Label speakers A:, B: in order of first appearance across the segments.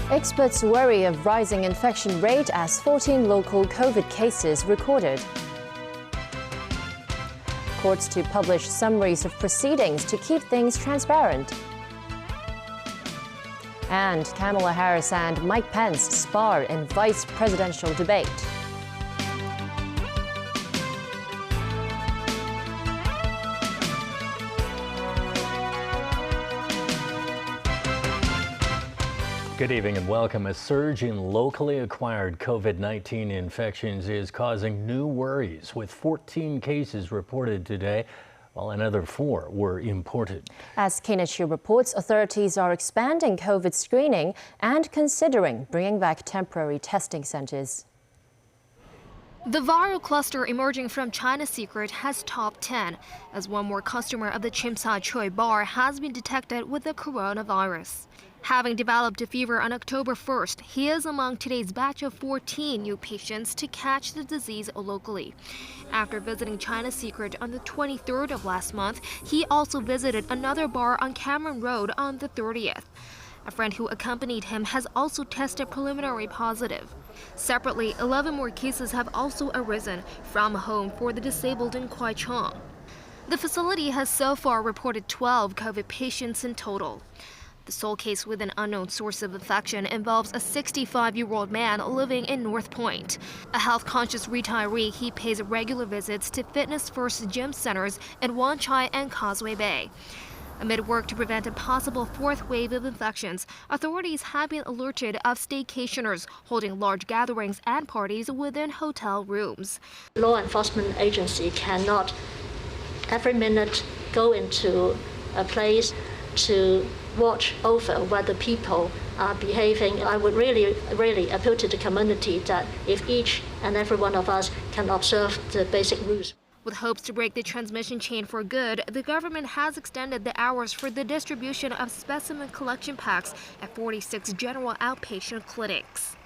A: Experts worry of rising infection rate as 14 local COVID cases recorded. Courts to publish summaries of proceedings to keep things transparent. And Kamala Harris and Mike Pence spar in vice presidential debate.
B: Good evening and welcome. A surge in locally acquired COVID-19 infections is causing new worries, with 14 cases reported today, while another 4 were imported. As
A: Kenichi reports, authorities are expanding COVID screening and considering bringing back temporary testing centers.
C: The viral cluster emerging from China's Secret has topped 10, as one more customer of the Chimsa Choi bar has been detected with the coronavirus. Having developed a fever on October 1st, he is among today's batch of 14 new patients to catch the disease locally. After visiting China's Secret on the 23rd of last month, he also visited another bar on Cameron Road on the 30th. A friend who accompanied him has also tested preliminary positive. Separately, 11 more cases have also arisen from a home for the disabled in Kwaichong. The facility has so far reported 12 COVID patients in total. The sole case with an unknown source of infection involves a 65-year-old man living in North Point. A health-conscious retiree, he pays regular visits to Fitness First gym centers in Wan Chai and Causeway Bay. Amid work to prevent a possible 4th wave of infections, authorities have been alerted of staycationers holding large gatherings and parties within hotel rooms.
D: Law enforcement agency cannot every minute go into a place to watch over whether people are behaving. I would really appeal to the community that if each and every one of us can observe the basic rules.
C: With hopes to break the transmission chain for good, the government has extended the hours for the distribution of specimen collection packs at 46 general outpatient clinics.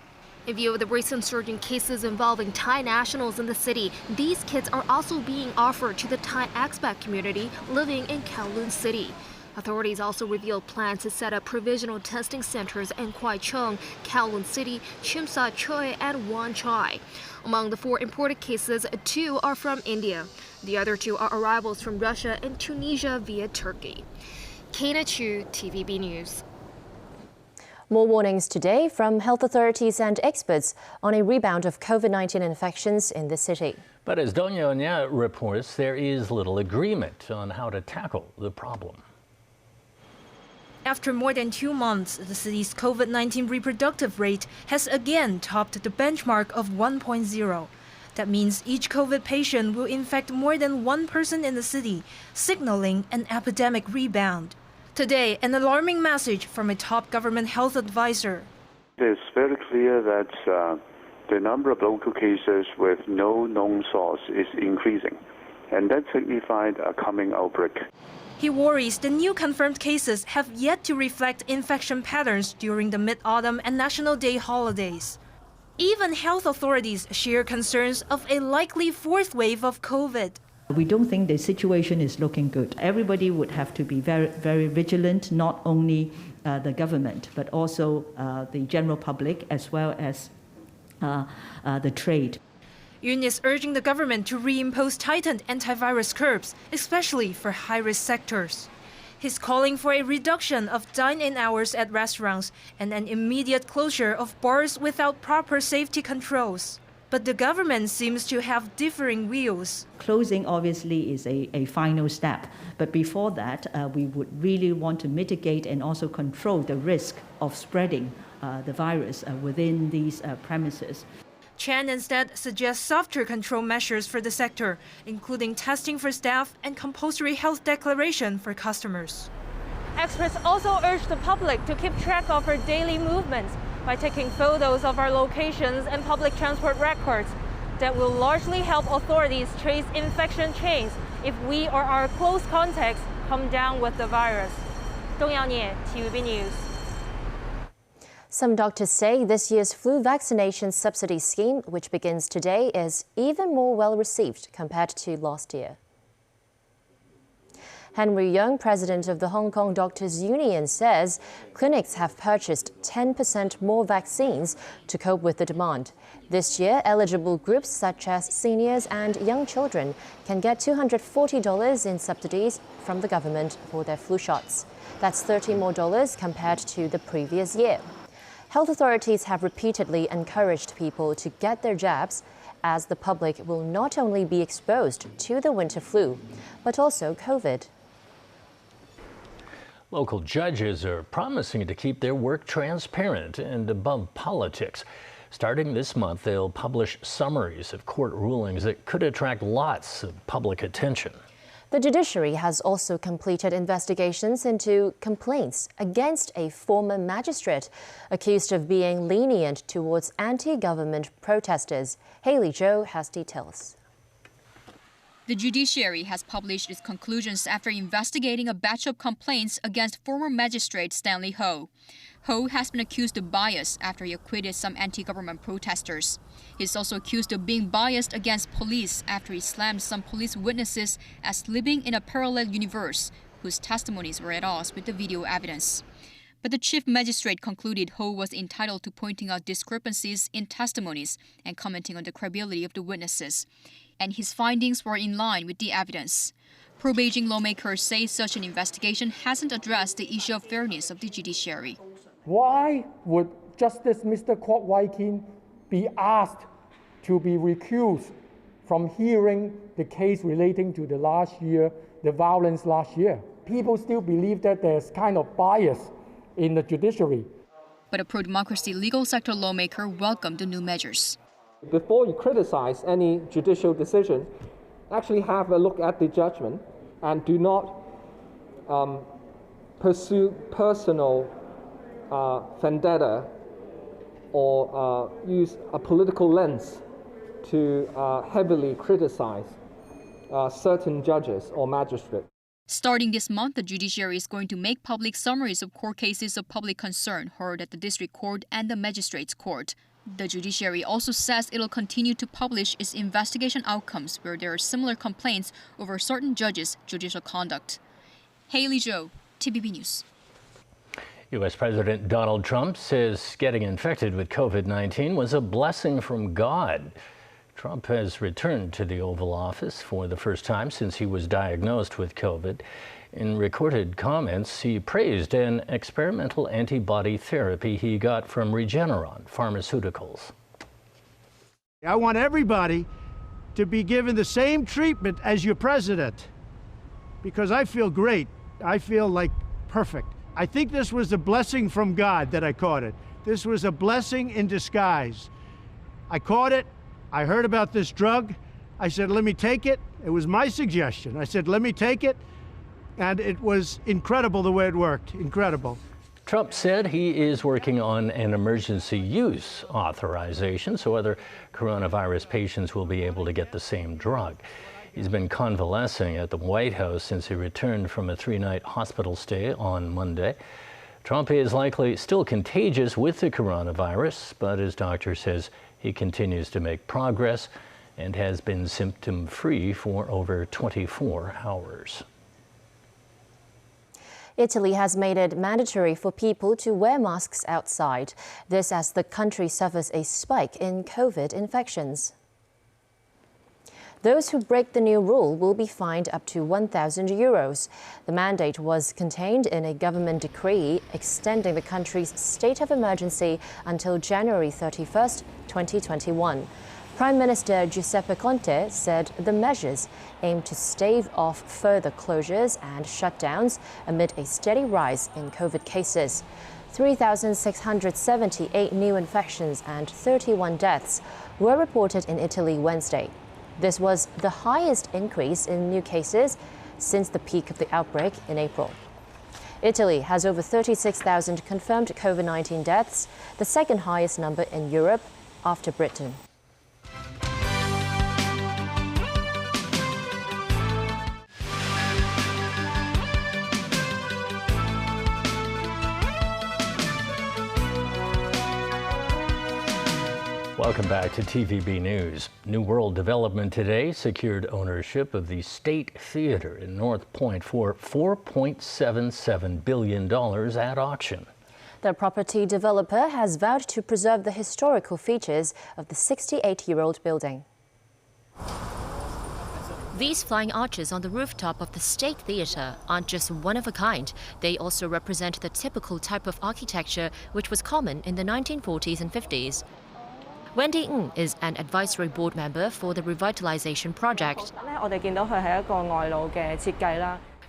C: In view of the recent surge in cases involving Thai nationals in the city, these kits are also being offered to the Thai expat community living in Kowloon City. Authorities also revealed plans to set up provisional testing centers in Kwaichong, Kowloon City, Chimsa Choi, and Wan Chai. Among the 4 imported cases, 2 are from India. The other 2 are arrivals from Russia and Tunisia via Turkey. Kana Chu, TVB News.
A: More warnings today from health authorities and experts on a rebound of COVID-19 infections in the city.
B: But as Donya Onya reports, there is little agreement on how to tackle the problem.
E: After more than 2 months, the city's COVID-19 reproductive rate has again topped the benchmark of 1.0. That means each COVID patient will infect more than 1 person in the city, signaling an epidemic rebound. Today, an alarming message from a top government health advisor.
F: It is very clear that the number of local cases with no known source is increasing, and that signifies a coming outbreak.
E: He worries the new confirmed cases have yet to reflect infection patterns during the Mid-Autumn and National Day holidays. Even health authorities share concerns of a likely 4th wave of COVID.
G: We don't think the situation is looking good. Everybody would have to be very, very vigilant, not only the government, but also the general public as well as the trade.
E: Yun is urging the government to reimpose tightened antivirus curbs, especially for high-risk sectors. He's calling for a reduction of dine-in hours at restaurants and an immediate closure of bars without proper safety controls. But the government seems to have differing views.
G: Closing obviously is a final step, but before that, we would really want to mitigate and also control the risk of spreading the virus within these premises.
E: Chan instead suggests softer control measures for the sector, including testing for staff and compulsory health declaration for customers.
H: Experts also urge the public to keep track of our daily movements by taking photos of our locations and public transport records. That will largely help authorities trace infection chains if we or our close contacts come down with the virus. Dong Yang, TVB News.
A: Some doctors say this year's flu vaccination subsidy scheme, which begins today, is even more well received compared to last year. Henry Young, president of the Hong Kong Doctors Union, says clinics have purchased 10% more vaccines to cope with the demand. This year, eligible groups such as seniors and young children can get $240 in subsidies from the government for their flu shots. That's $30 more compared to the previous year. Health authorities have repeatedly encouraged people to get their jabs, as the public will not only be exposed to the winter flu, but also COVID.
B: Local judges are promising to keep their work transparent and above politics. Starting this month, they'll publish summaries of court rulings that could attract lots of public attention.
A: The judiciary has also completed investigations into complaints against a former magistrate accused of being lenient towards anti-government protesters. Haley Zhou has details.
I: The judiciary has published its conclusions after investigating a batch of complaints against former magistrate Stanley Ho. Ho has been accused of bias after he acquitted some anti-government protesters. He's also accused of being biased against police after he slammed some police witnesses as living in a parallel universe, whose testimonies were at odds with the video evidence. But the chief magistrate concluded Ho was entitled to pointing out discrepancies in testimonies and commenting on the credibility of the witnesses. And his findings were in line with the evidence. Pro-Beijing lawmakers say such an investigation hasn't addressed the issue of fairness of the judiciary.
J: Why would Justice Mr. Kwok Wai-kin be asked to be recused from hearing the case relating to the violence last year? People still believe that there's kind of bias in the judiciary.
I: But a pro-democracy legal sector lawmaker welcomed the new measures.
K: Before you criticize any judicial decision, actually have a look at the judgment and do not pursue personal vendetta or use a political lens to heavily criticize certain judges or magistrates.
I: Starting this month, the judiciary is going to make public summaries of court cases of public concern heard at the district court and the magistrates' court. The judiciary also says it'll continue to publish its investigation outcomes where there are similar complaints over certain judges' judicial conduct. Haley Zhou, TVB News.
B: U.S. President Donald Trump says getting infected with COVID-19 was a blessing from God. Trump has returned to the Oval Office for the first time since he was diagnosed with COVID. In recorded comments, he praised an experimental antibody therapy he got from Regeneron Pharmaceuticals.
L: I want everybody to be given the same treatment as your president, because I feel great. I feel like perfect. I think this was a blessing from God that I caught it. This was a blessing in disguise. I caught it. I heard about this drug. I said, let me take it. It was my suggestion. I said, let me take it. And it was incredible the way it worked. Incredible.
B: Trump said he is working on an emergency use authorization so other coronavirus patients will be able to get the same drug. He's been convalescing at the White House since he returned from a 3-night hospital stay on Monday. Trump is likely still contagious with the coronavirus, but his doctor says he continues to make progress and has been symptom-free for over 24 hours.
A: Italy has made it mandatory for people to wear masks outside. This as the country suffers a spike in COVID infections. Those who break the new rule will be fined up to €1,000. The mandate was contained in a government decree extending the country's state of emergency until January 31st, 2021. Prime Minister Giuseppe Conte said the measures aim to stave off further closures and shutdowns amid a steady rise in COVID cases. 3,678 new infections and 31 deaths were reported in Italy Wednesday. This was the highest increase in new cases since the peak of the outbreak in April. Italy has over 36,000 confirmed COVID-19 deaths, the second highest number in Europe after Britain.
B: Welcome back to TVB News. New World Development today secured ownership of the State Theater in North Point for $4.77 billion at auction.
A: The property developer has vowed to preserve the historical features of the 68-year-old building. These flying arches on the rooftop of the State Theater aren't just one of a kind. They also represent the typical type of architecture which was common in the 1940s and 50s. Wendy Ng is an advisory board member for the revitalization project.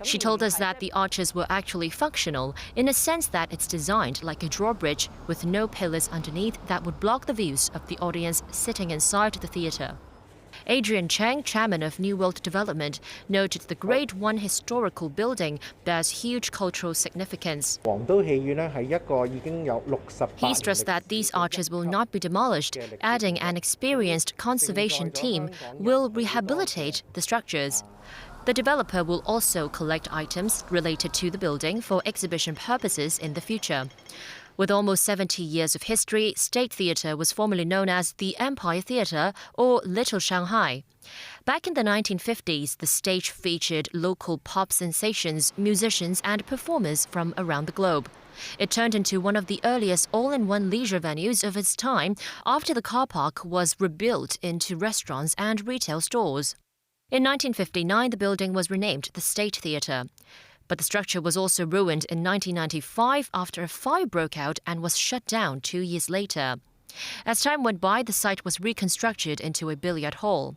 A: She told us that the arches were actually functional in a sense that it's designed like a drawbridge with no pillars underneath that would block the views of the audience sitting inside the theater. Adrian Cheng, chairman of New World Development, noted the Grade 1 historical building bears huge cultural significance. He stressed that these arches will not be demolished, adding an experienced conservation team will rehabilitate the structures. The developer will also collect items related to the building for exhibition purposes in the future. With almost 70 years of history, State Theatre was formerly known as the Empire Theatre or Little Shanghai. Back in the 1950s, the stage featured local pop sensations, musicians and performers from around the globe. It turned into one of the earliest all-in-one leisure venues of its time after the car park was rebuilt into restaurants and retail stores. In 1959, the building was renamed the State Theatre. But the structure was also ruined in 1995 after a fire broke out and was shut down 2 years later. As time went by, the site was reconstructed into a billiard hall.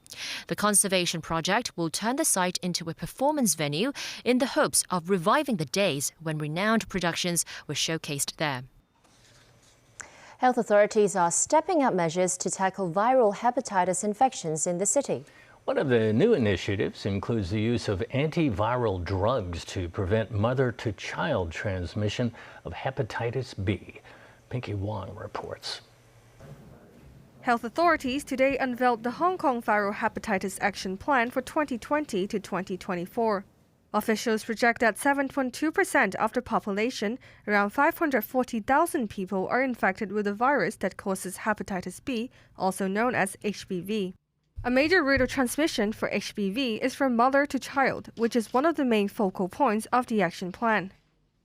A: The conservation project will turn the site into a performance venue in the hopes of reviving the days when renowned productions were showcased there. Health authorities are stepping up measures to tackle viral hepatitis infections in the city.
B: One of the new initiatives includes the use of antiviral drugs to prevent mother-to-child transmission of hepatitis B. Pinky Wong reports.
M: Health authorities today unveiled the Hong Kong Viral Hepatitis Action Plan for 2020 to 2024. Officials project that 7.2% of the population, around 540,000 people, are infected with the virus that causes hepatitis B, also known as HBV. A major route of transmission for HBV is from mother to child, which is one of the main focal points of the action plan.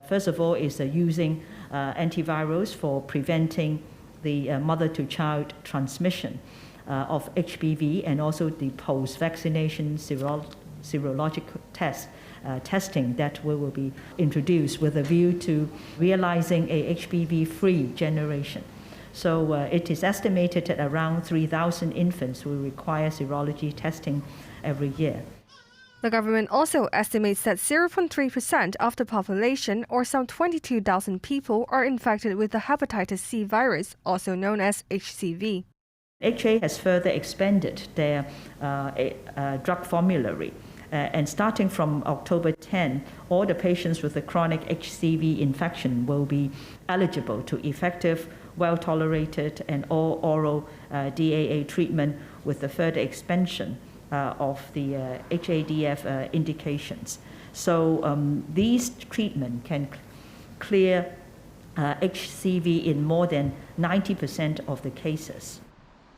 G: First of all is using antivirals for preventing the mother-to-child transmission of HBV and also the post-vaccination serologic testing that will be introduced with a view to realizing a HBV-free generation. So it is estimated that around 3,000 infants will require serology testing every year.
M: The government also estimates that 0.3% of the population, or some 22,000 people, are infected with the hepatitis C virus, also known as HCV.
G: HA has further expanded their drug formulary. And starting from October 10, all the patients with a chronic HCV infection will be eligible to effective, well-tolerated, and all oral DAA treatment with the further expansion of the HADF indications. So these treatment can clear HCV in more than 90% of the cases.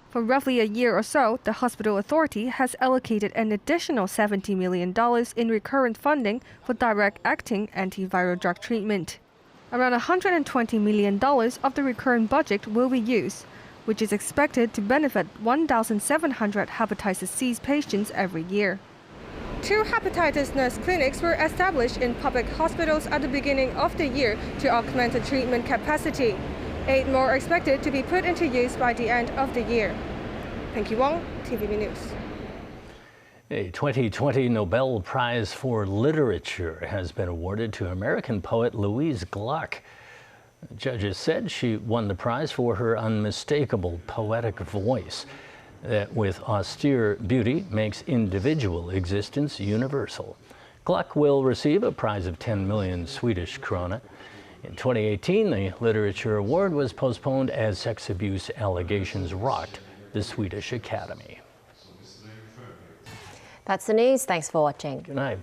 M: For roughly a year or so, the hospital authority has allocated an additional $70 million in recurrent funding for direct-acting antiviral drug treatment. Around $120 million of the recurrent budget will be used, which is expected to benefit 1,700 hepatitis C patients every year. 2 hepatitis nurse clinics were established in public hospitals at the beginning of the year to augment the treatment capacity. 8 more are expected to be put into use by the end of the year. Pinky Wong, TVB News.
B: A 2020 Nobel Prize for Literature has been awarded to American poet Louise Gluck. Judges said she won the prize for her unmistakable poetic voice that with austere beauty makes individual existence universal. Gluck will receive a prize of 10 million Swedish krona. In 2018, the Literature Award was postponed as sex abuse allegations rocked the Swedish Academy.
A: That's the news. Thanks for watching.
B: Good night.